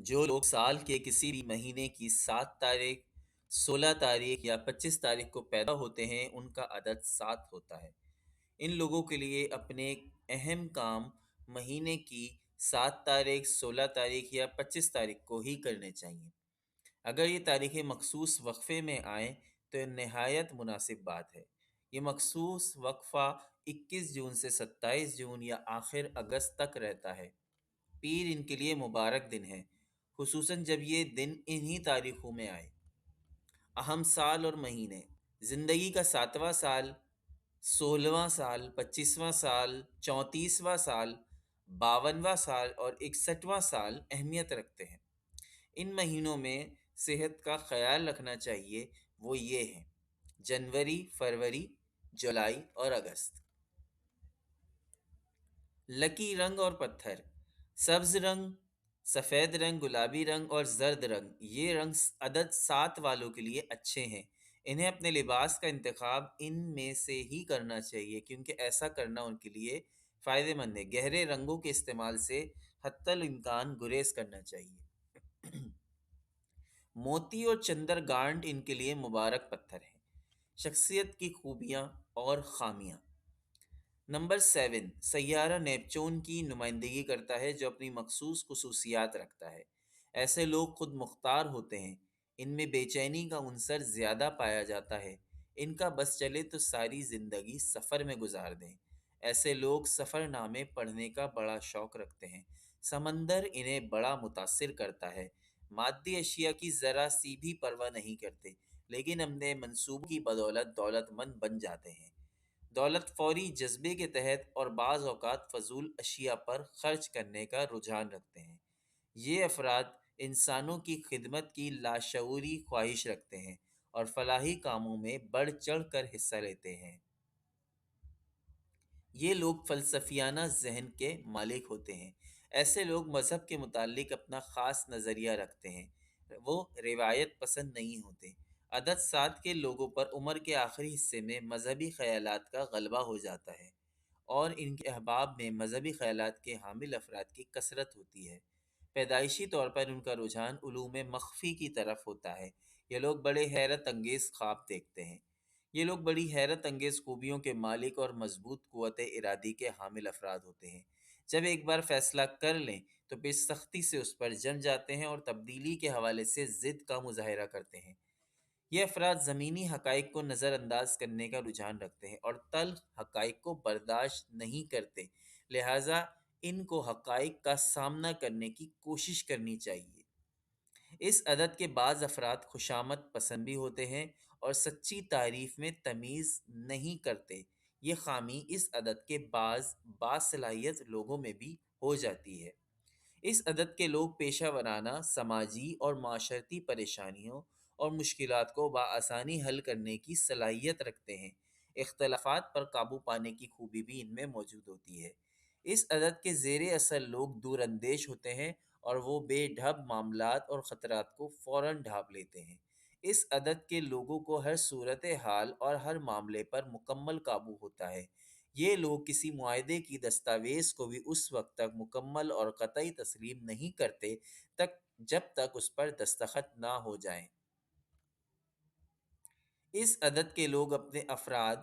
جو لوگ سال کے کسی بھی مہینے کی 7 تاریخ، 16 تاریخ یا 25 تاریخ کو پیدا ہوتے ہیں ان کا عدد 7 ہوتا ہے۔ ان لوگوں کے لیے اپنے اہم کام مہینے کی 7 تاریخ، 16 تاریخ یا 25 تاریخ کو ہی کرنے چاہیے۔ اگر یہ تاریخیں مخصوص وقفے میں آئیں تو یہ نہایت مناسب بات ہے۔ یہ مخصوص وقفہ 21 جون سے 27 جون یا آخر اگست تک رہتا ہے۔ پیر ان کے لیے مبارک دن ہے، خصوصاً جب یہ دن انہی تاریخوں میں آئے۔ اہم سال اور مہینے: زندگی کا 7واں سال، 16واں سال، 25واں سال، 34واں سال، 52واں سال اور 61واں سال اہمیت رکھتے ہیں۔ ان مہینوں میں صحت کا خیال رکھنا چاہیے، وہ یہ ہیں: جنوری، فروری، جولائی اور اگست۔ لکی رنگ اور پتھر: سبز رنگ، سفید رنگ، گلابی رنگ اور زرد رنگ۔ یہ رنگ عدد 7 والوں کے لیے اچھے ہیں۔ انہیں اپنے لباس کا انتخاب ان میں سے ہی کرنا چاہیے کیونکہ ایسا کرنا ان کے لیے فائدہ مند ہے۔ گہرے رنگوں کے استعمال سے حتی الامکان گریز کرنا چاہیے۔ موتی اور چندر گانٹ ان کے لیے مبارک پتھر ہیں۔ شخصیت کی خوبیاں اور خامیاں: نمبر 7، سیارہ نیپچون کی نمائندگی کرتا ہے جو اپنی مخصوص خصوصیات رکھتا ہے۔ ایسے لوگ خود مختار ہوتے ہیں۔ ان میں بے چینی کا عنصر زیادہ پایا جاتا ہے۔ ان کا بس چلے تو ساری زندگی سفر میں گزار دیں۔ ایسے لوگ سفر نامے پڑھنے کا بڑا شوق رکھتے ہیں۔ سمندر انہیں بڑا متاثر کرتا ہے۔ مادی اشیاء کی ذرا سی بھی پرواہ نہیں کرتے، لیکن اپنے منصوبوں کی بدولت دولت مند بن جاتے ہیں۔ دولت فوری جذبے کے تحت اور بعض اوقات فضول اشیاء پر خرچ کرنے کا رجحان رکھتے ہیں۔ یہ افراد انسانوں کی خدمت کی لاشعوری خواہش رکھتے ہیں اور فلاحی کاموں میں بڑھ چڑھ کر حصہ لیتے ہیں۔ یہ لوگ فلسفیانہ ذہن کے مالک ہوتے ہیں۔ ایسے لوگ مذہب کے متعلق اپنا خاص نظریہ رکھتے ہیں۔ وہ روایت پسند نہیں ہوتے۔ عدد 7 کے لوگوں پر عمر کے آخری حصے میں مذہبی خیالات کا غلبہ ہو جاتا ہے اور ان کے احباب میں مذہبی خیالات کے حامل افراد کی کثرت ہوتی ہے۔ پیدائشی طور پر ان کا رجحان علوم مخفی کی طرف ہوتا ہے۔ یہ لوگ بڑے حیرت انگیز خواب دیکھتے ہیں۔ یہ لوگ بڑی حیرت انگیز خوبیوں کے مالک اور مضبوط قوت ارادی کے حامل افراد ہوتے ہیں۔ جب ایک بار فیصلہ کر لیں تو پھر سختی سے اس پر جم جاتے ہیں اور تبدیلی کے حوالے سے ضد کا مظاہرہ کرتے ہیں۔ یہ افراد زمینی حقائق کو نظر انداز کرنے کا رجحان رکھتے ہیں اور تلخ حقائق کو برداشت نہیں کرتے، لہٰذا ان کو حقائق کا سامنا کرنے کی کوشش کرنی چاہیے۔ اس عدد کے بعض افراد خوشامد پسند بھی ہوتے ہیں اور سچی تعریف میں تمیز نہیں کرتے۔ یہ خامی اس عدد کے بعض باصلاحیت لوگوں میں بھی ہو جاتی ہے۔ اس عدد کے لوگ پیشہ ورانہ، سماجی اور معاشرتی پریشانیوں اور مشکلات کو بآسانی حل کرنے کی صلاحیت رکھتے ہیں۔ اختلافات پر قابو پانے کی خوبی بھی ان میں موجود ہوتی ہے۔ اس عدد کے زیر اثر لوگ دور اندیش ہوتے ہیں اور وہ بے ڈھب معاملات اور خطرات کو فوراً ڈھانپ لیتے ہیں۔ اس عدد کے لوگوں کو ہر صورتحال اور ہر معاملے پر مکمل قابو ہوتا ہے۔ یہ لوگ کسی معاہدے کی دستاویز کو بھی اس وقت تک مکمل اور قطعی تسلیم نہیں کرتے جب تک اس پر دستخط نہ ہو جائیں۔ اس عدد کے لوگ اپنے افراد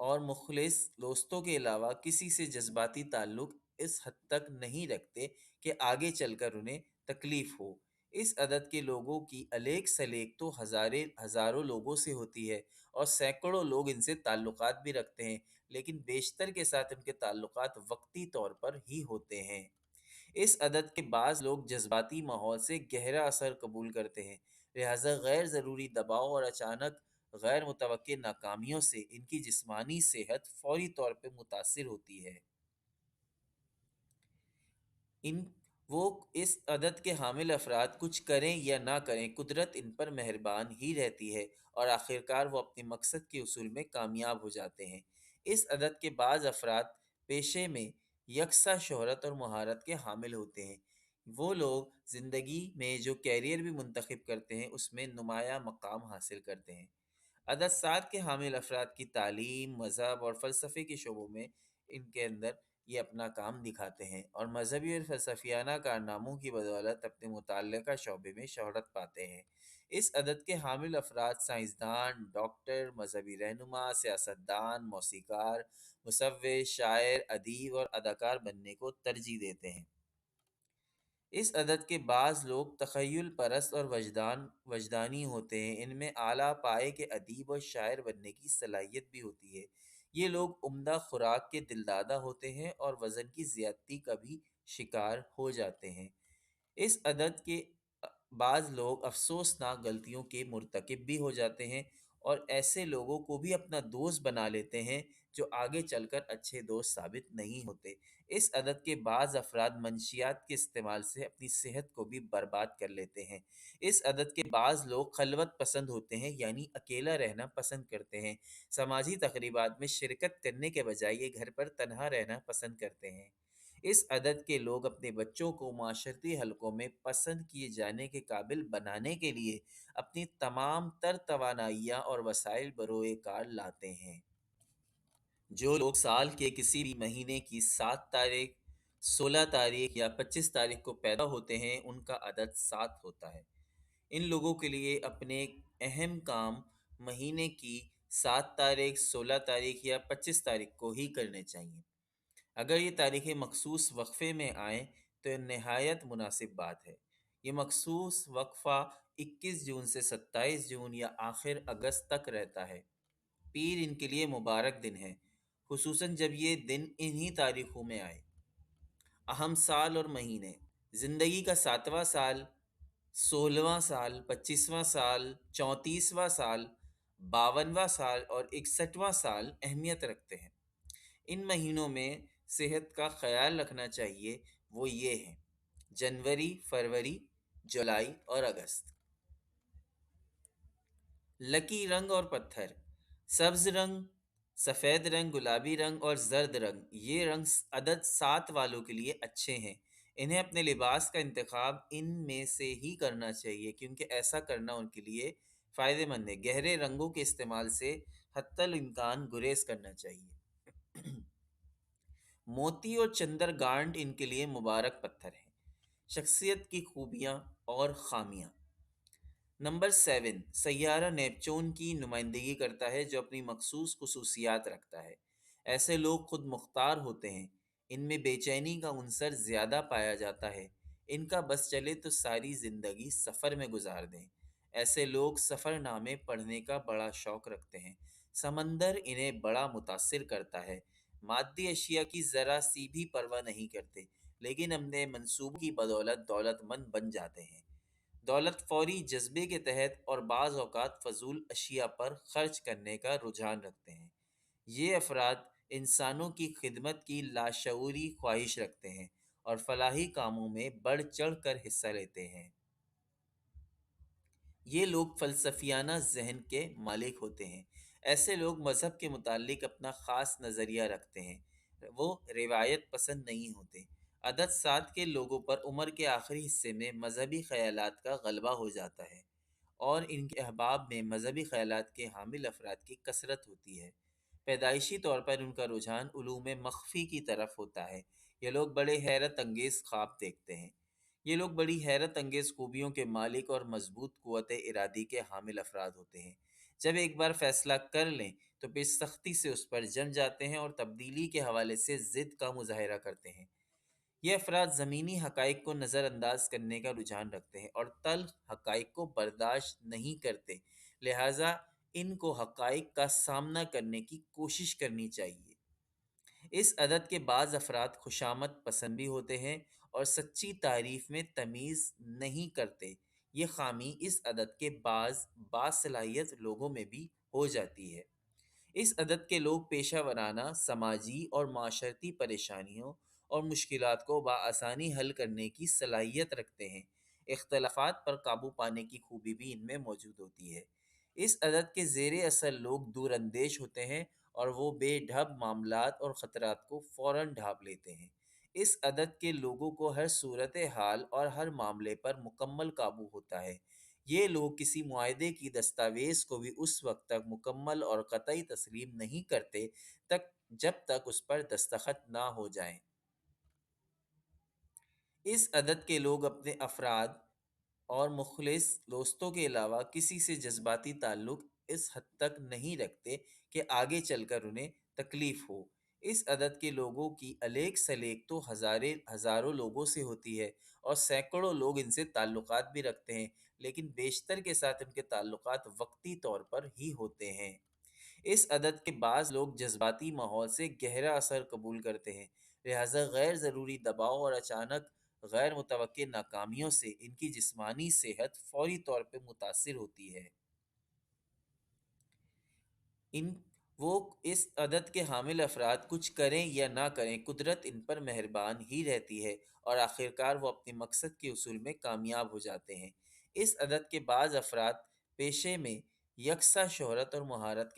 اور مخلص دوستوں کے علاوہ کسی سے جذباتی تعلق اس حد تک نہیں رکھتے کہ آگے چل کر انہیں تکلیف ہو۔ اس عدد کے لوگوں کی الیک سلیک تو ہزاروں لوگوں سے ہوتی ہے اور سینکڑوں لوگ ان سے تعلقات بھی رکھتے ہیں، لیکن بیشتر کے ساتھ ان کے تعلقات وقتی طور پر ہی ہوتے ہیں۔ اس عدد کے بعض لوگ جذباتی ماحول سے گہرا اثر قبول کرتے ہیں، لہذا غیر ضروری دباؤ اور اچانک غیر متوقع ناکامیوں سے ان کی جسمانی صحت فوری طور پہ متاثر ہوتی ہے۔ وہ اس عدد کے حامل افراد کچھ کریں یا نہ کریں، قدرت ان پر مہربان ہی رہتی ہے اور آخرکار وہ اپنے مقصد کے حصول میں کامیاب ہو جاتے ہیں۔ اس عدد کے بعض افراد پیشے میں یکساں شہرت اور مہارت کے حامل ہوتے ہیں۔ وہ لوگ زندگی میں جو کیریئر بھی منتخب کرتے ہیں اس میں نمایاں مقام حاصل کرتے ہیں۔ عدد 7 کے حامل افراد کی تعلیم، مذہب اور فلسفے کے شعبوں میں ان کے اندر یہ اپنا کام دکھاتے ہیں اور مذہبی اور فلسفیانہ کارناموں کی بدولت اپنے متعلقہ شعبے میں شہرت پاتے ہیں۔ اس عدد کے حامل افراد سائنسدان، ڈاکٹر، مذہبی رہنما، سیاستدان، موسیقار، مصور، شاعر، ادیب اور اداکار بننے کو ترجیح دیتے ہیں۔ اس عدد کے بعض لوگ تخیل پرست اور وجدانی ہوتے ہیں، ان میں اعلیٰ پائے کے ادیب اور شاعر بننے کی صلاحیت بھی ہوتی ہے۔ یہ لوگ عمدہ خوراک کے دلدادہ ہوتے ہیں اور وزن کی زیادتی کا بھی شکار ہو جاتے ہیں۔ اس عدد کے بعض لوگ افسوسناک غلطیوں کے مرتکب بھی ہو جاتے ہیں اور ایسے لوگوں کو بھی اپنا دوست بنا لیتے ہیں جو آگے چل کر اچھے دوست ثابت نہیں ہوتے۔ اس عدد کے بعض افراد منشیات کے استعمال سے اپنی صحت کو بھی برباد کر لیتے ہیں۔ اس عدد کے بعض لوگ خلوت پسند ہوتے ہیں، یعنی اکیلا رہنا پسند کرتے ہیں۔ سماجی تقریبات میں شرکت کرنے کے بجائے یہ گھر پر تنہا رہنا پسند کرتے ہیں۔ اس عدد کے لوگ اپنے بچوں کو معاشرتی حلقوں میں پسند کیے جانے کے قابل بنانے کے لیے اپنی تمام تر توانائیاں اور وسائل بروئے کار لاتے ہیں۔ جو لوگ سال کے کسی بھی مہینے کی 7 تاریخ، 16 تاریخ یا 25 تاریخ کو پیدا ہوتے ہیں ان کا عدد 7 ہوتا ہے۔ ان لوگوں کے لیے اپنے اہم کام مہینے کی 7 تاریخ، 16 تاریخ یا 25 تاریخ کو ہی کرنے چاہیے۔ اگر یہ تاریخیں مخصوص وقفے میں آئیں تو یہ نہایت مناسب بات ہے۔ یہ مخصوص وقفہ 21 جون سے 27 جون یا آخر اگست تک رہتا ہے۔ پیر ان کے لیے مبارک دن ہے، خصوصاً جب یہ دن انہی تاریخوں میں آئے۔ اہم سال اور مہینے: زندگی کا 7واں سال، 16واں سال، 25واں سال، 34واں سال، 52واں سال اور 61واں سال اہمیت رکھتے ہیں۔ ان مہینوں میں صحت کا خیال رکھنا چاہیے، وہ یہ ہیں: جنوری، فروری، جولائی اور اگست۔ لکی رنگ اور پتھر: سبز رنگ، سفید رنگ، گلابی رنگ اور زرد رنگ۔ یہ رنگ عدد 7 والوں کے لیے اچھے ہیں۔ انہیں اپنے لباس کا انتخاب ان میں سے ہی کرنا چاہیے کیونکہ ایسا کرنا ان کے لیے فائدہ مند ہے۔ گہرے رنگوں کے استعمال سے حتی الامکان گریز کرنا چاہیے۔ موتی اور چندر گانٹ ان کے لیے مبارک پتھر ہیں۔ شخصیت کی خوبیاں اور خامیاں: نمبر 7، سیارہ نیپچون کی نمائندگی کرتا ہے جو اپنی مخصوص خصوصیات رکھتا ہے۔ ایسے لوگ خود مختار ہوتے ہیں۔ ان میں بے چینی کا عنصر زیادہ پایا جاتا ہے۔ ان کا بس چلے تو ساری زندگی سفر میں گزار دیں۔ ایسے لوگ سفر نامے پڑھنے کا بڑا شوق رکھتے ہیں۔ سمندر انہیں بڑا متاثر کرتا ہے۔ مادی اشیاء کی ذرا سی بھی پرواہ نہیں کرتے، لیکن اپنے منصوبوں کی بدولت دولت مند بن جاتے ہیں۔ دولت فوری جذبے کے تحت اور بعض اوقات فضول اشیاء پر خرچ کرنے کا رجحان رکھتے ہیں۔ یہ افراد انسانوں کی خدمت کی لاشعوری خواہش رکھتے ہیں اور فلاحی کاموں میں بڑھ چڑھ کر حصہ لیتے ہیں۔ یہ لوگ فلسفیانہ ذہن کے مالک ہوتے ہیں۔ ایسے لوگ مذہب کے متعلق اپنا خاص نظریہ رکھتے ہیں، وہ روایت پسند نہیں ہوتے۔ عدد 7 کے لوگوں پر عمر کے آخری حصے میں مذہبی خیالات کا غلبہ ہو جاتا ہے اور ان کے احباب میں مذہبی خیالات کے حامل افراد کی کثرت ہوتی ہے۔ پیدائشی طور پر ان کا رجحان علوم مخفی کی طرف ہوتا ہے۔ یہ لوگ بڑے حیرت انگیز خواب دیکھتے ہیں۔ یہ لوگ بڑی حیرت انگیز خوبیوں کے مالک اور مضبوط قوت ارادی کے حامل افراد ہوتے ہیں۔ جب ایک بار فیصلہ کر لیں تو پھر سختی سے اس پر جم جاتے ہیں اور تبدیلی کے حوالے سے ضد کا مظاہرہ کرتے ہیں۔ یہ افراد زمینی حقائق کو نظر انداز کرنے کا رجحان رکھتے ہیں اور تلخ حقائق کو برداشت نہیں کرتے، لہٰذا ان کو حقائق کا سامنا کرنے کی کوشش کرنی چاہیے۔ اس عدد کے بعض افراد خوشامد پسند بھی ہوتے ہیں اور سچی تعریف میں تمیز نہیں کرتے۔ یہ خامی اس عدد کے بعض باصلاحیت لوگوں میں بھی ہو جاتی ہے۔ اس عدد کے لوگ پیشہ ورانہ، سماجی اور معاشرتی پریشانیوں اور مشکلات کو بآسانی حل کرنے کی صلاحیت رکھتے ہیں۔ اختلافات پر قابو پانے کی خوبی بھی ان میں موجود ہوتی ہے۔ اس عدد کے زیر اثر لوگ دور اندیش ہوتے ہیں اور وہ بے ڈھب معاملات اور خطرات کو فوراً ڈھانپ لیتے ہیں۔ اس عدد کے لوگوں کو ہر صورتحال اور ہر معاملے پر مکمل قابو ہوتا ہے۔ یہ لوگ کسی معاہدے کی دستاویز کو بھی اس وقت تک مکمل اور قطعی تسلیم نہیں کرتے جب تک اس پر دستخط نہ ہو جائیں۔ اس عدد کے لوگ اپنے افراد اور مخلص دوستوں کے علاوہ کسی سے جذباتی تعلق اس حد تک نہیں رکھتے کہ آگے چل کر انہیں تکلیف ہو۔ اس عدد کے لوگوں کی الیک سلیک تو ہزاروں لوگوں سے ہوتی ہے، اور سینکڑوں لوگ ان سے تعلقات بھی رکھتے ہیں، لیکن بیشتر کے ساتھ ان کے تعلقات وقتی طور پر ہی ہوتے ہیں۔ اس عدد کے بعض لوگ جذباتی ماحول سے گہرا اثر قبول کرتے ہیں، لہذا غیر ضروری دباؤ اور اچانک غیر متوقع ناکامیوں سے ان کی جسمانی صحت فوری طور پہ متاثر ہوتی ہے۔ ان وہ اس عدد کے حامل افراد کچھ کریں یا نہ کریں، قدرت ان پر مہربان ہی رہتی ہے، اور آخرکار وہ اپنے مقصد کے حصول میں کامیاب ہو جاتے ہیں۔ اس عدد کے بعض افراد پیشے میں یکساں شہرت اور مہارت کے